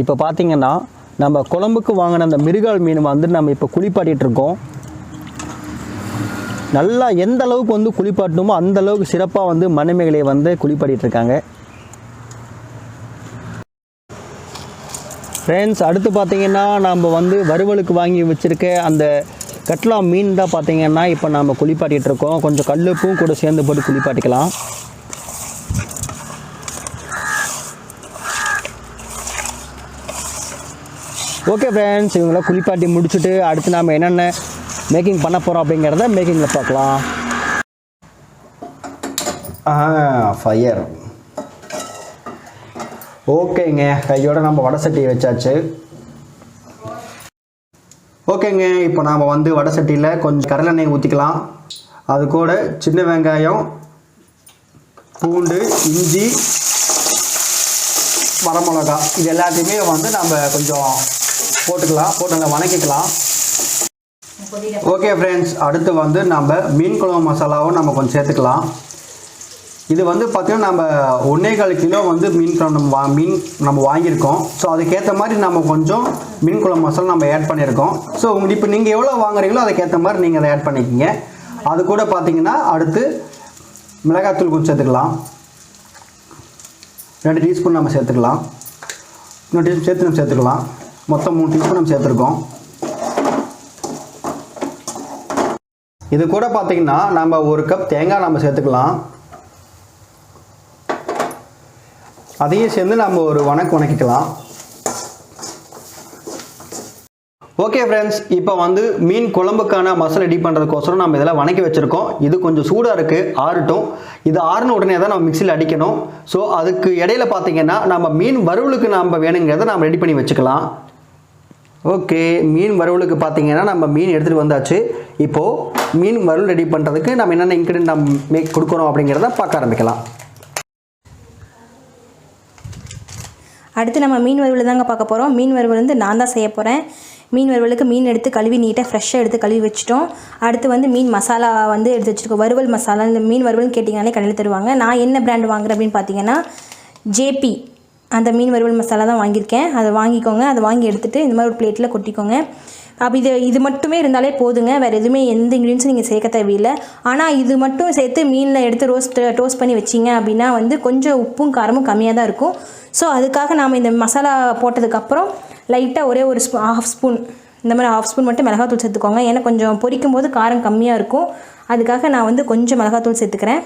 இப்போ பார்த்தீங்கன்னா நம்ம குழம்புக்கு வாங்கின அந்த மிருகால் மீன் வந்து நம்ம இப்போ குளிப்பாட்டிகிட்டு இருக்கோம். நல்லா எந்த அளவுக்கு வந்து குளிப்பாட்டணுமோ அந்த அளவுக்கு சிறப்பாக வந்து மணிமேகலை வந்து குளிப்பாட்டிகிட்டு இருக்காங்க. ஃப்ரெண்ட்ஸ், அடுத்து பார்த்திங்கன்னா நம்ம வந்து வறுவலுக்கு வாங்கி வச்சுருக்க அந்த கட்லா மீன் தான் பார்த்திங்கன்னா இப்போ நம்ம குளிப்பாட்டிகிட்டு இருக்கோம். கொஞ்சம் கல்லுப்பும் கூட சேர்ந்து போட்டு குளிப்பாட்டிக்கலாம். ஓகே ஃப்ரெண்ட்ஸ், இவங்களாம் குளிப்பாட்டி முடிச்சுட்டு அடுத்து நாம் என்னென்ன மேக்கிங் பண்ண போகிறோம் அப்படிங்கிறத மேக்கிங்கில் பார்க்கலாம். ஃபயர். ஓகேங்க, கையோட நம்ம வடை சட்டியை வச்சாச்சு. ஓகேங்க, இப்போ நாம் வந்து வடை சட்டியில் கொஞ்சம் கடலெண்ணெய் ஊற்றிக்கலாம். அது கூட சின்ன வெங்காயம், பூண்டு, இஞ்சி, வரமிளகா இது எல்லாத்தையுமே வந்து நம்ம கொஞ்சம் போட்டுக்கலாம். போட்டு நல்லா வணக்கிக்கலாம். ஓகே ஃப்ரெண்ட்ஸ், அடுத்து வந்து நம்ம மீன் குழம்பு மசாலாவும் நம்ம கொஞ்சம் சேர்த்துக்கலாம். இது வந்து பார்த்திங்கன்னா நம்ம 1.25 கிலோ வந்து மீன் நம்ம வாங்கியிருக்கோம். ஸோ அதுக்கேற்ற மாதிரி நம்ம கொஞ்சம் மீன் குழம்பு மசாலா நம்ம ஆட் பண்ணியிருக்கோம். ஸோ இப்போ நீங்கள் எவ்வளோ வாங்குறீங்களோ அதுக்கேற்ற மாதிரி நீங்கள் அதை ஆட் பண்ணிக்கிங்க. அது கூட பார்த்திங்கன்னா அடுத்து மிளகாத்தூள் கொஞ்சம் சேர்த்துக்கலாம். 2 டீஸ்பூன் நம்ம சேர்த்துக்கலாம். இன்னொரு டீஸ்பூன் சேர்த்து நம்ம சேர்த்துக்கலாம். மொத்தம் 3 டீஸ்பூன் நம்ம சேர்த்துருக்கோம். இது கூட பார்த்திங்கன்னா நம்ம 1 கப் தேங்காய் நம்ம சேர்த்துக்கலாம். அதையும் சேர்ந்து நம்ம ஒரு வணக்கிக்கலாம். ஓகே ஃப்ரெண்ட்ஸ், இப்போ வந்து மீன் குழம்புக்கான மசாலா ரெடி பண்ணுறதுக்கோசரம் நம்ம இதெல்லாம் வணக்கி வச்சுருக்கோம். இது கொஞ்சம் சூடாக இருக்குது, ஆறட்டும். இது ஆறின உடனே தான் நம்ம மிக்சியில் அடிக்கணும். ஸோ அதுக்கு இடையில பார்த்திங்கன்னா நம்ம மீன் வறுவலுக்கு நம்ம வேணுங்கிறத நம்ம ரெடி பண்ணி வச்சுக்கலாம். ஓகே, மீன் வறுவலுக்கு பார்த்திங்கன்னா நம்ம மீன் எடுத்துகிட்டு வந்தாச்சு. இப்போது மீன் வறுவல் ரெடி பண்ணுறதுக்கு நம்ம என்னென்ன இன்க்ரீடியன்ட் நம்ம கொடுக்குறோம் அப்படிங்கிறத பார்க்க ஆரம்பிக்கலாம். அடுத்து நம்ம மீன் வறுவல் தாங்க பார்க்க போகிறோம். மீன் வறுவல் வந்து நான் தான் செய்ய போகிறேன். மீன் வறுவலுக்கு மீன் எடுத்து கழுவி நீட்டாக ஃப்ரெஷ்ஷாக எடுத்து கழுவி வச்சுட்டோம். அடுத்து வந்து மீன் மசாலா வந்து எடுத்து வச்சுருக்கோம். வறுவல் மசாலா, இந்த மீன் வறுவல்னு கேட்டிங்கனாலே கடையில் தருவாங்க. நான் என்ன பிராண்ட் வாங்குறேன் அப்படின்னு பார்த்தீங்கன்னா ஜேபி அந்த மீன் வறுவல் மசாலா தான் வாங்கியிருக்கேன். அதை வாங்கிக்கோங்க. அதை வாங்கி எடுத்துகிட்டு இந்த மாதிரி ஒரு பிளேட்டில் கொட்டிக்கோங்க. அப்போ இது மட்டுமே இருந்தாலே போதுங்க. வேறு எதுவுமே எந்த இன்க்ரீடியன்ஸும் நீங்கள் சேர்க்க தேவையில்லை. ஆனால் இது மட்டும் சேர்த்து மீனில் எடுத்து டோஸ்ட் பண்ணி வச்சிங்க அப்படின்னா வந்து கொஞ்சம் உப்பும் காரமும் கம்மியாக தான் இருக்கும். ஸோ அதுக்காக நாம் இந்த மசாலா போட்டதுக்கப்புறம் லைட்டாக ஒரே ஒரு ½ ஸ்பூன் இந்த மாதிரி ½ ஸ்பூன் மட்டும் மிளகாத்தூள் சேர்த்துக்கோங்க. ஏன்னா கொஞ்சம் பொரிக்கும் போது காரம் கம்மியாக இருக்கும். அதுக்காக நான் வந்து கொஞ்சம் மிளகாத்தூள் சேர்த்துக்கிறேன்.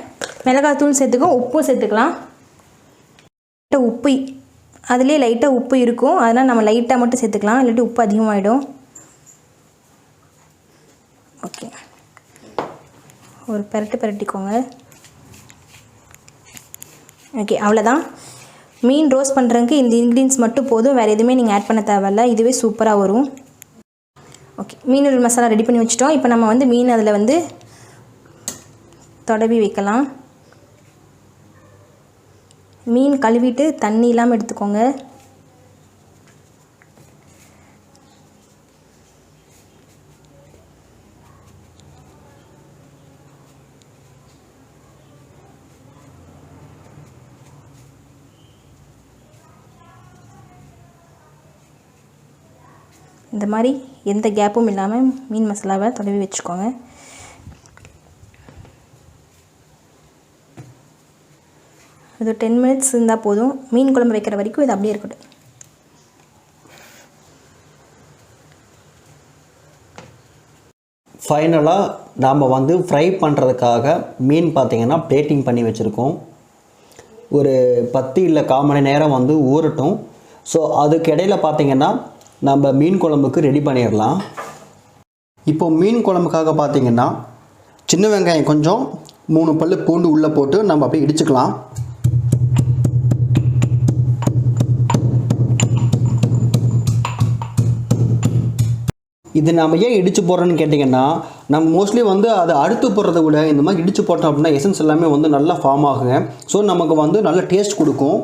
மிளகாத்தூள் சேர்த்துக்கும், உப்பும் சேர்த்துக்கலாம். உப்பு அதுலேயே லைட்டாக உப்பு இருக்கும், அதனால் நம்ம லைட்டாக மட்டும் சேர்த்துக்கலாம், இல்லாட்டி உப்பு அதிகமாகிடும். ஓகே, ஒரு பெரட்டிக்கோங்க. ஓகே, அவ்வளோதான். மீன் ரோஸ்ட் பண்ணுறதுக்கு இந்த இன்க்ரீடியன்ஸ் மட்டும் போதும். வேறு எதுவுமே நீங்கள் ஆட் பண்ண தேவையில்ல. இதுவே சூப்பராக வரும். ஓகே, மீன் மசாலா ரெடி பண்ணி வச்சுட்டோம். இப்போ நம்ம வந்து மீன் அதில் வந்து தடவி வைக்கலாம். மீன் கழுவிட்டு தண்ணி இல்லாமல் எடுத்துக்கோங்க. இந்த மாதிரி எந்த கேப்பும் இல்லாமல் மீன் மசாலாவை தடவி வச்சுக்கோங்க. இது 10 மினிட்ஸ் இருந்தால் போதும். மீன் குழம்பு வைக்கிற வரைக்கும் இது அப்படியே இருக்கட்டும். ஃபைனலாக நாம் வந்து ஃப்ரை பண்ணுறதுக்காக மீன் பார்த்திங்கன்னா பிளேட்டிங் பண்ணி வச்சுருக்கோம். ஒரு 10 இல்லை 1/4 மணி நேரம் வந்து ஊறட்டும். ஸோ அதுக்கு இடையில் பார்த்திங்கன்னா நம்ம மீன் குழம்புக்கு ரெடி பண்ணிடலாம். இப்போ மீன் குழம்புக்காக பார்த்திங்கன்னா சின்ன வெங்காயம் கொஞ்சம் 3 பல்லு பூண்டு உள்ளே போட்டு நம்ம அப்படியே இடிச்சுக்கலாம். இது நம்ம ஏன் இடித்து போடுறோன்னு கேட்டிங்கன்னா, நம்ம மோஸ்ட்லி வந்து அதை அறுத்து போடுறத விட இந்த மாதிரி இடித்து போட்டோம் அப்படின்னா எசன்ஸ் எல்லாமே வந்து நல்லா ஃபார்ம் ஆகுங்க. ஸோ நமக்கு வந்து நல்ல டேஸ்ட் கொடுக்கும்.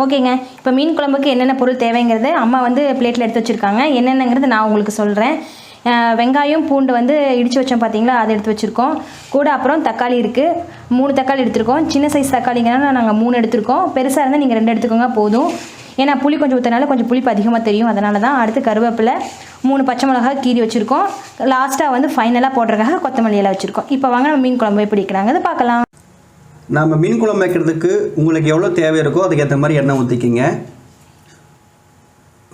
ஓகேங்க, இப்போ மீன் குழம்புக்கு என்னென்ன பொருள் தேவைங்கிறது அம்மா வந்து பிளேட்டில் எடுத்து வச்சுருக்காங்க. என்னென்னங்கிறது நான் உங்களுக்கு சொல்கிறேன். வெங்காயம் பூண்டு வந்து இடித்து வச்சோம் பார்த்தீங்களா, அதை எடுத்து வச்சுருக்கோம். கூட அப்புறம் தக்காளி இருக்குது, 3 தக்காளி எடுத்துருக்கோம். சின்ன சைஸ் தக்காளிங்கன்னா நாங்கள் 3 எடுத்துருக்கோம். பெருசாக இருந்தால் நீங்கள் 2 எடுத்துக்கோங்க போதும். ஏன்னா புளி கொஞ்சம் ஊற்றினால கொஞ்சம் புளிப்பு அதிகமாக தெரியும், அதனால தான். அடுத்து கருவேப்பிலை, 3 பச்சை மிளகாய் கீறி வச்சுருக்கோம். லாஸ்ட்டாக வந்து ஃபைனலாக போடுறதுக்காக கொத்தமல்லி எல்லாம் வச்சுருக்கோம். இப்போ வாங்க நம்ம மீன் குழம்பு எப்படி வைக்கிறாங்க பார்க்கலாம். நம்ம மீன் குழம்பு வைக்கிறதுக்கு உங்களுக்கு எவ்வளோ தேவை இருக்கோ அதுக்கேற்ற மாதிரி எண்ணெய் ஊற்றிக்கிங்க.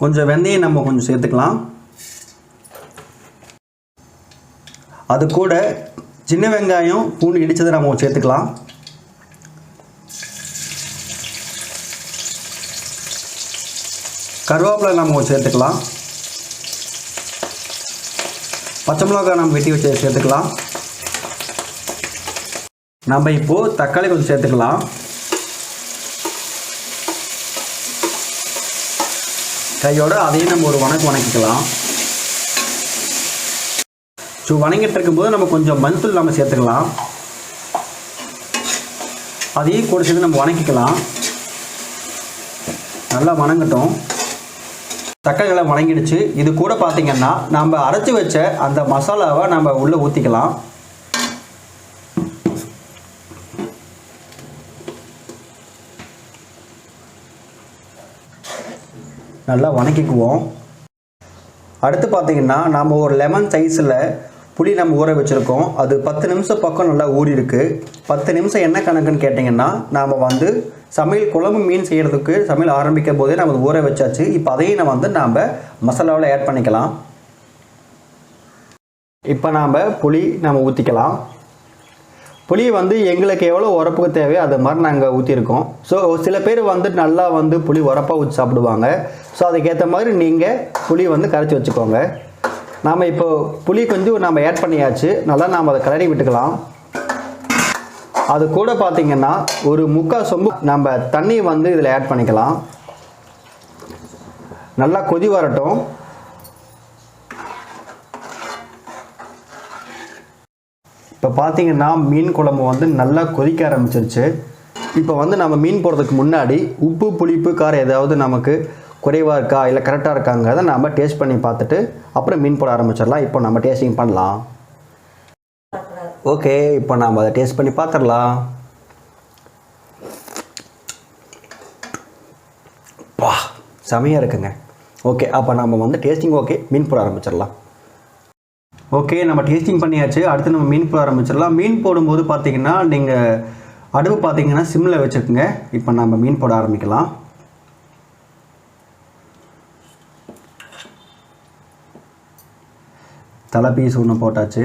கொஞ்சம் வெந்தயம் நம்ம கொஞ்சம் சேர்த்துக்கலாம். அது கூட சின்ன வெங்காயம் பூண்டு இடித்ததை நம்ம சேர்த்துக்கலாம். கருவேப்பிலை நம்ம சேர்த்துக்கலாம். பச்சை மிளகாய் நம்ம வெட்டி வச்சு சேர்த்துக்கலாம். நம்ம இப்போது தக்காளி கொஞ்சம் சேர்த்துக்கலாம். கையோடு அதையும் நம்ம ஒரு வணக்கிக்கலாம். ஸோ வணங்கிட்டு இருக்கும்போது நம்ம கொஞ்சம் மஞ்சள் நம்ம சேர்த்துக்கலாம். அதையும் கூட சேர்த்து நம்ம வணக்கிக்கலாம். நல்லா வணங்கட்டும். தக்காளிகளை வணங்கிடுச்சு. இது கூட பார்த்திங்கன்னா நம்ம அரைச்சி வச்ச அந்த மசாலாவை நம்ம உள்ளே ஊற்றிக்கலாம். நல்லா வணக்கிக்குவோம். அடுத்து பார்த்திங்கன்னா நம்ம ஒரு லெமன் சைஸில் புளி நம்ம ஊற வச்சுருக்கோம். அது 10 நிமிஷம் பக்கம் நல்லா ஊறி இருக்குது. 10 நிமிஷம் என்ன கணக்குன்னு கேட்டிங்கன்னா, நாம் வந்து சமையல் குழம்பு மீன் செய்கிறதுக்கு சமையல் ஆரம்பிக்கும் போதே நம்ம ஊற வச்சாச்சு. இப்போ அதையும் நாம் மசாலாவில் ஆட் பண்ணிக்கலாம். இப்போ நாம் புளி நம்ம ஊற்றிக்கலாம். புளி வந்து எங்களுக்கு எவ்வளோ உரப்புக்கு தேவையோ அது மாதிரி நாங்கள் ஊற்றிருக்கோம். ஸோ சில பேர் வந்து நல்லா வந்து புளி உரப்பாக ஊற்றி சாப்பிடுவாங்க. ஸோ அதுக்கேற்ற மாதிரி நீங்கள் புளி வந்து கரைச்சி வச்சுக்கோங்க. நாம் இப்போ புளி கொஞ்சம் நம்ம ஆட் பண்ணியாச்சு. நல்லா நாம் அதை கலரி விட்டுக்கலாம். அது கூட பார்த்திங்கன்னா ஒரு 3/4 சொம்பு நம்ம தண்ணி வந்து இதில் ஆட் பண்ணிக்கலாம். நல்லா கொதி வரட்டும். இப்போ பார்த்திங்கன்னா மீன் குழம்பு வந்து நல்லா கொதிக்க ஆரம்பிச்சிருச்சு. இப்போ வந்து நம்ம மீன் போடுறதுக்கு முன்னாடி உப்பு புளிப்பு காரம் ஏதாவது நமக்கு குறைவாக இருக்கா இல்லை கரெக்டாக இருக்காங்கிறத நம்ம டேஸ்ட் பண்ணி பார்த்துட்டு அப்புறம் மீன் போட ஆரம்பிச்சிடலாம். இப்போ நம்ம டேஸ்டிங் பண்ணலாம். ஓகே, இப்போ நாம் அதை டேஸ்ட் பண்ணி பார்த்துடலாம். வா, செமையாக இருக்குங்க. ஓகே, அப்போ நம்ம வந்து டேஸ்டிங் ஓகே, மீன் போட ஆரம்பிச்சிடலாம். ஓகே, நம்ம டேஸ்டிங் பண்ணியாச்சு. அடுத்து நம்ம மீன் போட ஆரம்பிச்சிடலாம். மீன் போடும்போது பார்த்திங்கன்னா நீங்கள் அடுப்பு பார்த்திங்கன்னா சிம்மில் வச்சுக்கோங்க. இப்போ நம்ம மீன் போட ஆரம்பிக்கலாம். தலை பீஸ் ஒன்று போட்டாச்சு.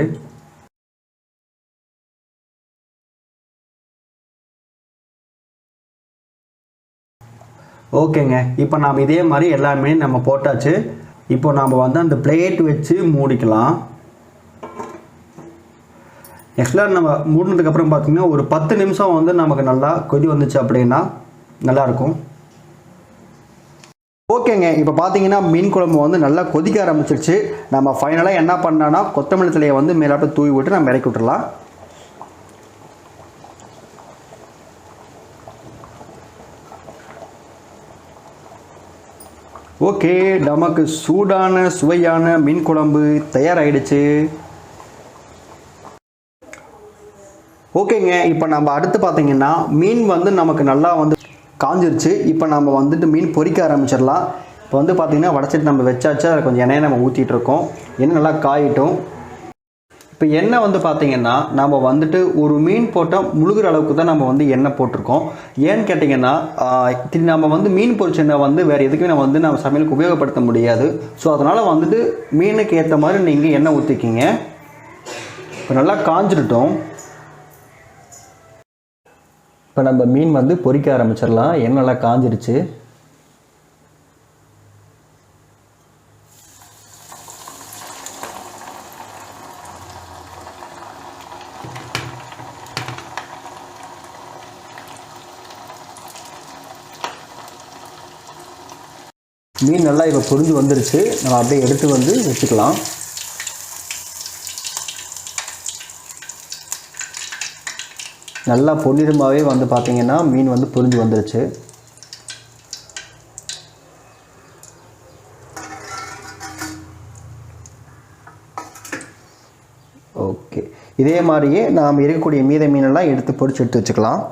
ஓகேங்க, இப்போ நாம் இதே மாதிரி எல்லாமே நம்ம போட்டாச்சு. இப்போ நாம் வந்து அந்த பிளேட் வச்சு மூடிக்கலாம். ஆக்சுவலாக நம்ம மூடினதுக்கப்புறம் பார்த்திங்கன்னா ஒரு 10 நிமிஷம் வந்து நமக்கு நல்லா கொதி வந்துச்சு அப்படின்னா நல்லாயிருக்கும். ஓகேங்க, இப்போ பார்த்தீங்கன்னா மீன் குழம்பு வந்து நல்லா கொதிக்க ஆரம்பிச்சிருச்சு. நம்ம ஃபைனலாக என்ன பண்ணோன்னா கொத்தமல்லி தலையை வந்து மேலாட்ட தூவி விட்டு நம்ம இறக்கி விட்டுடலாம். ஓகே, நமக்கு சூடான சுவையான மீன் குழம்பு தயாராகிடுச்சு. ஓகேங்க, இப்போ நம்ம அடுத்து பார்த்திங்கன்னா மீன் வந்து நமக்கு நல்லா வந்து காஞ்சிருச்சு. இப்போ நம்ம வந்துட்டு மீன் பொரிக்க ஆரம்பிச்சிடலாம். இப்போ வந்து பார்த்திங்கன்னா வடச்சட்டி நம்ம வச்சாச்சு. அதில் கொஞ்சம் எண்ணெயை நம்ம ஊற்றிட்டுருக்கோம். எண்ணெய் நல்லா காயிட்டும். இப்போ எண்ணெய் வந்து பார்த்திங்கன்னா நம்ம வந்துட்டு ஒரு மீன் போட்டால் முழுகிற அளவுக்கு தான் நம்ம வந்து எண்ணெய் போட்டிருக்கோம். ஏன்னு கேட்டிங்கன்னா நம்ம வந்து மீன் பொரிச்ச எண்ணெய் வந்து வேறு எதுக்குமே நம்ம சமையலுக்கு உபயோகப்படுத்த முடியாது. ஸோ அதனால் வந்துட்டு மீனுக்கு ஏற்ற மாதிரி நீங்கள் எண்ணெய் ஊற்றிக்கிங்க. இப்போ நல்லா காஞ்சிட்டோம். இப்போ நம்ம மீன் வந்து பொரிக்க ஆரம்பிச்சிடலாம். எண்ணெய் நல்லா காஞ்சிருச்சு. மீன் நல்லா இப்போ பொரிஞ்சு வந்துருச்சு. நம்ம அப்படியே எடுத்து வந்து வச்சுக்கலாம். நல்லா பொன்னிறமாகவே வந்து பார்த்திங்கன்னா மீன் வந்து பொரிஞ்சு வந்துருச்சு. ஓகே, இதே மாதிரியே நாம் இருக்கக்கூடிய மீத மீனெல்லாம் எடுத்து பொரிச்சு எடுத்து வச்சுக்கலாம்.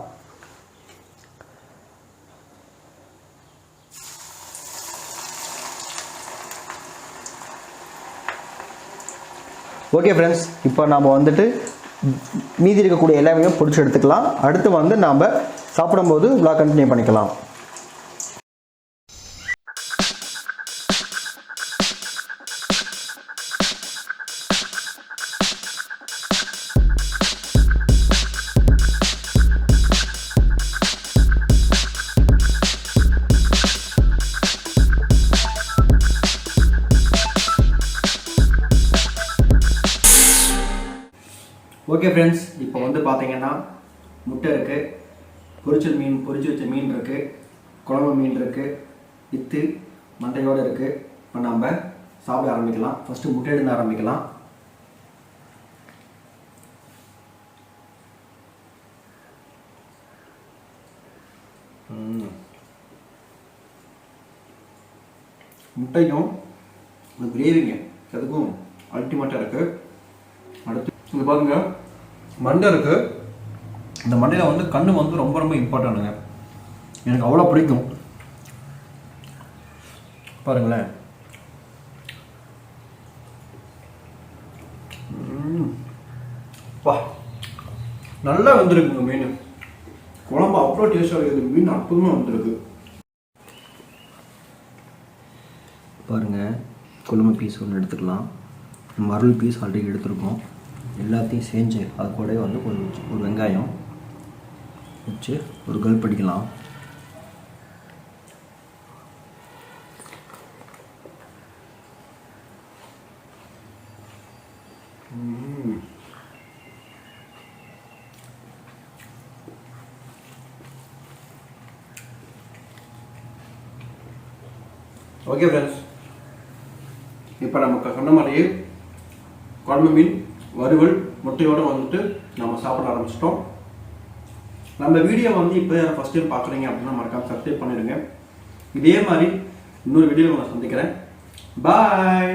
ஓகே ஃப்ரெண்ட்ஸ், இப்போ நாம் வந்துட்டு மீதி இருக்கக்கூடிய எல்லாமே பொரிச்சு எடுத்துக்கலாம். அடுத்து வந்து நாம் சாப்பிடும்போது vlog கண்டினியூ பண்ணிக்கலாம். ஓகே ஃப்ரெண்ட்ஸ், இப்போ வந்து பார்த்தீங்கன்னா முட்டை இருக்குது, பொரிச்சு வச்ச மீன் இருக்குது, குழம்பு மீன் இருக்குது, வித்து மண்டையோடு இருக்குது. இப்போ நம்ம சாப்பிட ஆரம்பிக்கலாம். ஃபஸ்ட்டு முட்டை எடுத்து ஆரம்பிக்கலாம். முட்டையும் இந்த கிரேவிங்க அதுக்கும் அல்டிமேட்டாக இருக்குது. அடுத்து இங்கே பாருங்க, மண்டை இருக்குது. இந்த மண்டையில் வந்து கண்ணு வந்து ரொம்ப ரொம்ப இம்பார்ட்டன்ட்டுங்க. எனக்கு அவ்வளோ பிடிக்கும். பாருங்களேன், வா நல்லா வந்துருக்குங்க மீன். குழம்பு அவ்வளோ டேஸ்டாக இருக்குது. மீன் அற்புதமாக வந்துருக்கு. பாருங்கள், குழம்பு பீஸ் ஒன்று எடுத்துக்கலாம். மரல் பீஸ் ஆல்ரெடி எடுத்துருக்கோம். எல்லாத்தையும் செஞ்சு அது கூட வந்து ஒரு வெங்காயம் வச்சு ஒரு கல்ப் அடிக்கலாம். ஓகே ஃப்ரெண்ட்ஸ், இப்போ நமக்கு சொன்ன மாதிரியே குழம்பு மீன் வறுவல் முட்டையோடு வந்துட்டு நம்ம சாப்பிட ஆரம்பிச்சிட்டோம். நம்ம வீடியோ வந்து இப்போ ஃபஸ்ட் டைம் பார்க்குறீங்க அப்படின்னா மறக்காம சப்ஸ்கிரைப் பண்ணிடுங்க. இதே மாதிரி இன்னொரு வீடியோவில் நான் சந்திக்கிறேன். பாய்.